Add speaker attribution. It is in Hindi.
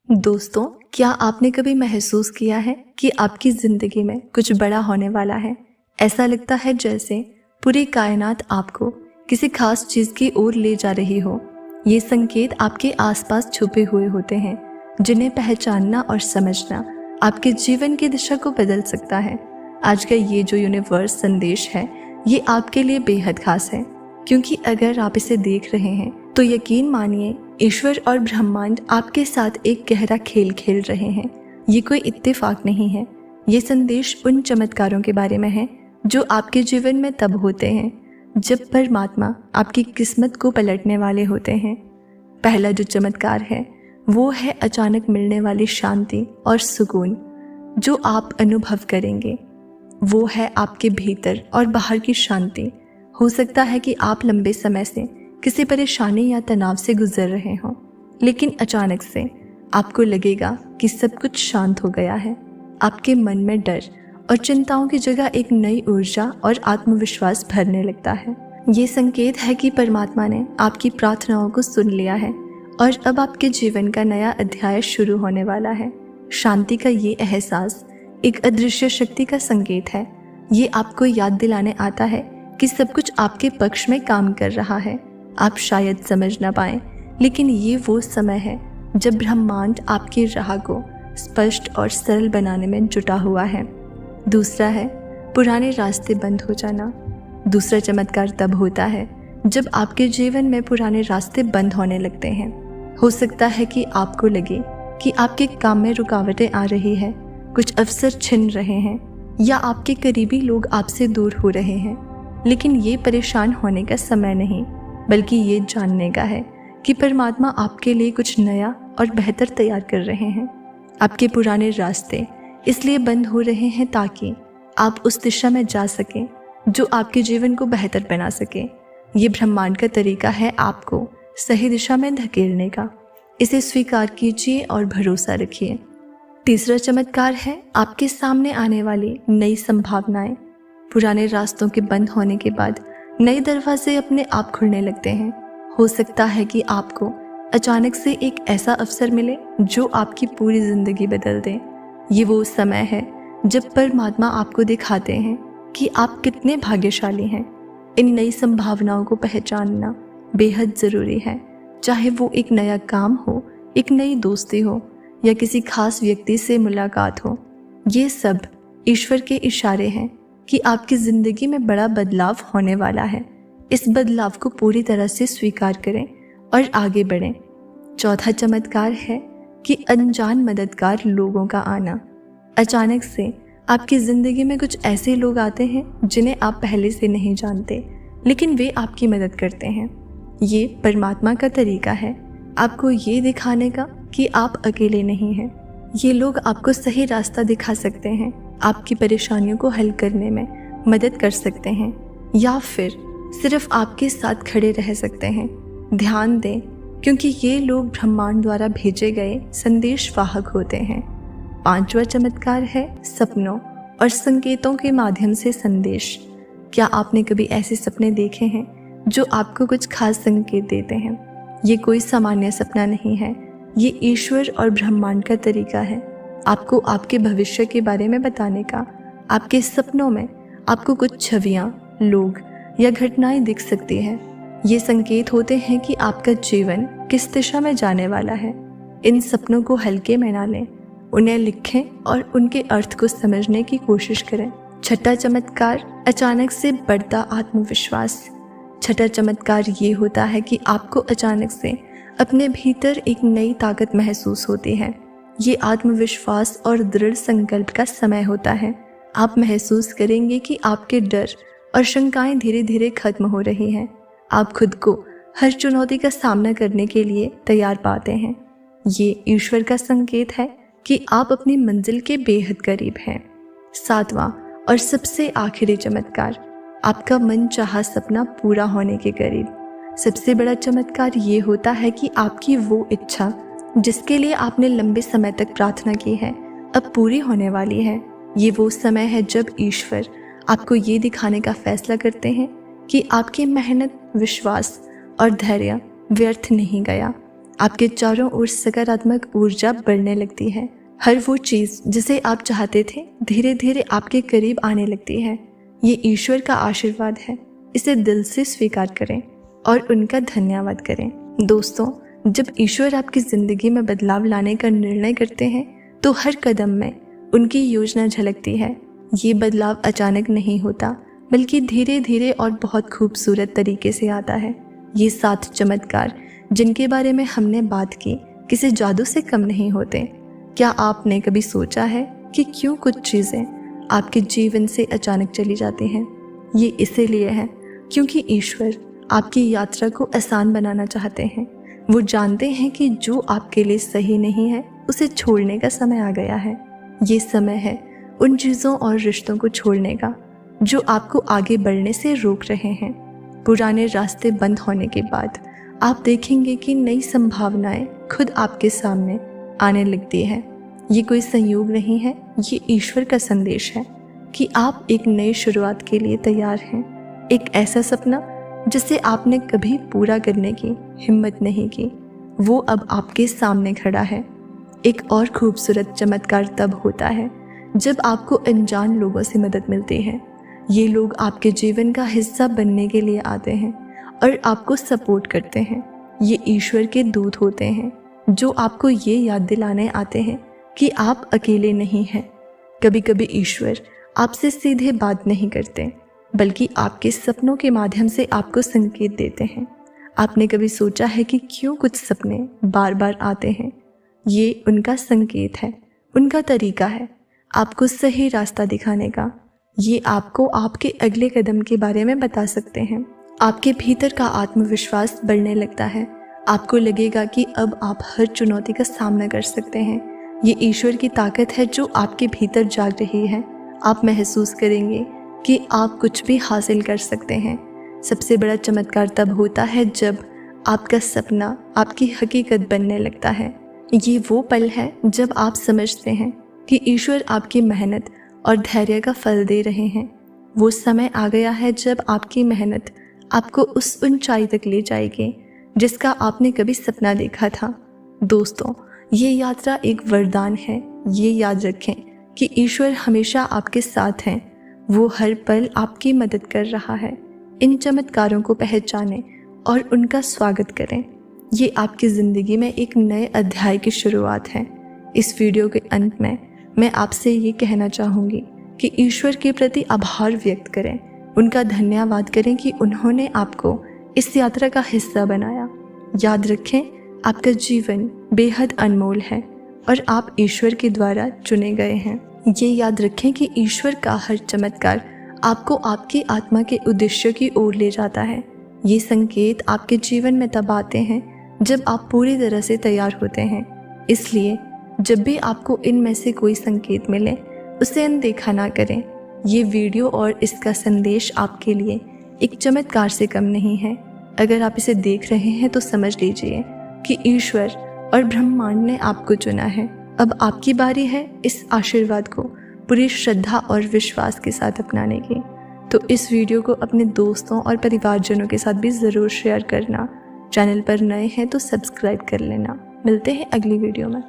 Speaker 1: दोस्तों, क्या आपने कभी महसूस किया है कि आपकी ज़िंदगी में कुछ बड़ा होने वाला है? ऐसा लगता है जैसे पूरी कायनात आपको किसी खास चीज़ की ओर ले जा रही हो। ये संकेत आपके आसपास छुपे हुए होते हैं, जिन्हें पहचानना और समझना आपके जीवन की दिशा को बदल सकता है। आज का ये जो यूनिवर्स संदेश है, ये आपके लिए बेहद खास है, क्योंकि अगर आप इसे देख रहे हैं तो यकीन मानिए, ईश्वर और ब्रह्मांड आपके साथ एक गहरा खेल खेल रहे हैं। ये कोई इत्तेफाक नहीं है। ये संदेश उन चमत्कारों के बारे में है जो आपके जीवन में तब होते हैं जब परमात्मा आपकी किस्मत को पलटने वाले होते हैं। पहला जो चमत्कार है वो है अचानक मिलने वाली शांति और सुकून जो आप अनुभव करेंगे। वो है आपके भीतर और बाहर की शांति। हो सकता है कि आप लंबे समय से किसी परेशानी या तनाव से गुजर रहे हों, लेकिन अचानक से आपको लगेगा कि सब कुछ शांत हो गया है। आपके मन में डर और चिंताओं की जगह एक नई ऊर्जा और आत्मविश्वास भरने लगता है। ये संकेत है कि परमात्मा ने आपकी प्रार्थनाओं को सुन लिया है और अब आपके जीवन का नया अध्याय शुरू होने वाला है। शांति का ये एहसास एक अदृश्य शक्ति का संकेत है। ये आपको याद दिलाने आता है कि सब कुछ आपके पक्ष में काम कर रहा है। आप शायद समझ ना पाएं, लेकिन ये वो समय है जब ब्रह्मांड आपकी राह को स्पष्ट और सरल बनाने में जुटा हुआ है। दूसरा है पुराने रास्ते बंद हो जाना। दूसरा चमत्कार तब होता है जब आपके जीवन में पुराने रास्ते बंद होने लगते हैं। हो सकता है कि आपको लगे कि आपके काम में रुकावटें आ रही है, कुछ अवसर छिन रहे हैं या आपके करीबी लोग आपसे दूर हो रहे हैं। लेकिन ये परेशान होने का समय नहीं, बल्कि ये जानने का है कि परमात्मा आपके लिए कुछ नया और बेहतर तैयार कर रहे हैं। आपके पुराने रास्ते इसलिए बंद हो रहे हैं ताकि आप उस दिशा में जा सकें जो आपके जीवन को बेहतर बना सके। ये ब्रह्मांड का तरीका है आपको सही दिशा में धकेलने का। इसे स्वीकार कीजिए और भरोसा रखिए। तीसरा चमत्कार है आपके सामने आने वाली नई संभावनाएं। पुराने रास्तों के बंद होने के बाद नए दरवाजे अपने आप खुलने लगते हैं। हो सकता है कि आपको अचानक से एक ऐसा अवसर मिले जो आपकी पूरी जिंदगी बदल दे। ये वो समय है जब परमात्मा आपको दिखाते हैं कि आप कितने भाग्यशाली हैं। इन नई संभावनाओं को पहचानना बेहद ज़रूरी है, चाहे वो एक नया काम हो, एक नई दोस्ती हो या किसी खास व्यक्ति से मुलाकात हो। ये सब ईश्वर के इशारे हैं कि आपकी ज़िंदगी में बड़ा बदलाव होने वाला है। इस बदलाव को पूरी तरह से स्वीकार करें और आगे बढ़ें। चौथा चमत्कार है कि अनजान मददगार लोगों का आना। अचानक से आपकी ज़िंदगी में कुछ ऐसे लोग आते हैं जिन्हें आप पहले से नहीं जानते, लेकिन वे आपकी मदद करते हैं। ये परमात्मा का तरीका है आपको ये दिखाने का कि आप अकेले नहीं हैं। ये लोग आपको सही रास्ता दिखा सकते हैं, आपकी परेशानियों को हल करने में मदद कर सकते हैं या फिर सिर्फ आपके साथ खड़े रह सकते हैं। ध्यान दें, क्योंकि ये लोग ब्रह्मांड द्वारा भेजे गए संदेश वाहक होते हैं। पांचवा चमत्कार है सपनों और संकेतों के माध्यम से संदेश। क्या आपने कभी ऐसे सपने देखे हैं जो आपको कुछ खास संकेत देते हैं? ये कोई सामान्य सपना नहीं है, ये ईश्वर और ब्रह्मांड का तरीका है आपको आपके भविष्य के बारे में बताने का। आपके सपनों में आपको कुछ छवियां, लोग या घटनाएं दिख सकती हैं। ये संकेत होते हैं कि आपका जीवन किस दिशा में जाने वाला है। इन सपनों को हल्के में ना लें, उन्हें लिखें और उनके अर्थ को समझने की कोशिश करें। छठा चमत्कार अचानक से बढ़ता आत्मविश्वास। छठा चमत्कार ये होता है कि आपको अचानक से अपने भीतर एक नई ताकत महसूस होती है। ये आत्मविश्वास और दृढ़ संकल्प का समय होता है। आप महसूस करेंगे कि आपके डर और शंकाएं धीरे धीरे खत्म हो रही हैं। आप खुद को हर चुनौती का सामना करने के लिए तैयार पाते हैं। ये ईश्वर का संकेत है कि आप अपनी मंजिल के बेहद करीब हैं। सातवां और सबसे आखिरी चमत्कार, आपका मनचाहा सपना पूरा होने के करीब। सबसे बड़ा चमत्कार ये होता है कि आपकी वो इच्छा जिसके लिए आपने लंबे समय तक प्रार्थना की है, अब पूरी होने वाली है। ये वो समय है जब ईश्वर आपको ये दिखाने का फैसला करते हैं कि आपकी मेहनत, विश्वास और धैर्य व्यर्थ नहीं गया। आपके चारों ओर सकारात्मक ऊर्जा बढ़ने लगती है। हर वो चीज़ जिसे आप चाहते थे धीरे धीरे आपके करीब आने लगती है। ये ईश्वर का आशीर्वाद है, इसे दिल से स्वीकार करें और उनका धन्यवाद करें। दोस्तों, जब ईश्वर आपकी ज़िंदगी में बदलाव लाने का निर्णय करते हैं तो हर कदम में उनकी योजना झलकती है। ये बदलाव अचानक नहीं होता, बल्कि धीरे धीरे और बहुत खूबसूरत तरीके से आता है। ये 7 चमत्कार जिनके बारे में हमने बात की किसी जादू से कम नहीं होते। क्या आपने कभी सोचा है कि क्यों कुछ चीज़ें आपके जीवन से अचानक चली जाती हैं? ये इसीलिए है क्योंकि ईश्वर आपकी यात्रा को आसान बनाना चाहते हैं। वो जानते हैं कि जो आपके लिए सही नहीं है उसे छोड़ने का समय आ गया है। ये समय है उन चीज़ों और रिश्तों को छोड़ने का जो आपको आगे बढ़ने से रोक रहे हैं। पुराने रास्ते बंद होने के बाद आप देखेंगे कि नई संभावनाएं खुद आपके सामने आने लगती है। ये कोई संयोग नहीं है, ये ईश्वर का संदेश है कि आप एक नई शुरुआत के लिए तैयार हैं। एक ऐसा सपना जिसे आपने कभी पूरा करने की हिम्मत नहीं की, वो अब आपके सामने खड़ा है। एक और खूबसूरत चमत्कार तब होता है जब आपको अनजान लोगों से मदद मिलती है। ये लोग आपके जीवन का हिस्सा बनने के लिए आते हैं और आपको सपोर्ट करते हैं। ये ईश्वर के दूत होते हैं जो आपको ये याद दिलाने आते हैं कि आप अकेले नहीं हैं। कभी कभी ईश्वर आपसे सीधे बात नहीं करते, बल्कि आपके सपनों के माध्यम से आपको संकेत देते हैं। आपने कभी सोचा है कि क्यों कुछ सपने बार बार आते हैं? ये उनका संकेत है, उनका तरीका है आपको सही रास्ता दिखाने का। ये आपको आपके अगले कदम के बारे में बता सकते हैं। आपके भीतर का आत्मविश्वास बढ़ने लगता है। आपको लगेगा कि अब आप हर चुनौती का सामना कर सकते हैं। ये ईश्वर की ताकत है जो आपके भीतर जाग रही है। आप महसूस करेंगे कि आप कुछ भी हासिल कर सकते हैं। सबसे बड़ा चमत्कार तब होता है जब आपका सपना आपकी हकीकत बनने लगता है। ये वो पल है जब आप समझते हैं कि ईश्वर आपकी मेहनत और धैर्य का फल दे रहे हैं। वो समय आ गया है जब आपकी मेहनत आपको उस ऊंचाई तक ले जाएगी जिसका आपने कभी सपना देखा था। दोस्तों, ये यात्रा एक वरदान है। ये याद रखें कि ईश्वर हमेशा आपके साथ हैं। वो हर पल आपकी मदद कर रहा है। इन चमत्कारों को पहचानें और उनका स्वागत करें। ये आपकी ज़िंदगी में एक नए अध्याय की शुरुआत है। इस वीडियो के अंत में मैं आपसे ये कहना चाहूँगी कि ईश्वर के प्रति आभार व्यक्त करें, उनका धन्यवाद करें कि उन्होंने आपको इस यात्रा का हिस्सा बनाया। याद रखें, आपका जीवन बेहद अनमोल है और आप ईश्वर के द्वारा चुने गए हैं। ये याद रखें कि ईश्वर का हर चमत्कार आपको आपकी आत्मा के उद्देश्य की ओर ले जाता है। ये संकेत आपके जीवन में तब आते हैं जब आप पूरी तरह से तैयार होते हैं। इसलिए जब भी आपको इनमें से कोई संकेत मिले, उसे अनदेखा ना करें। ये वीडियो और इसका संदेश आपके लिए एक चमत्कार से कम नहीं है। अगर आप इसे देख रहे हैं तो समझ लीजिए कि ईश्वर और ब्रह्मांड ने आपको चुना है। अब आपकी बारी है इस आशीर्वाद को पूरी श्रद्धा और विश्वास के साथ अपनाने की। तो इस वीडियो को अपने दोस्तों और परिवारजनों के साथ भी ज़रूर शेयर करना। चैनल पर नए हैं तो सब्सक्राइब कर लेना। मिलते हैं अगली वीडियो में।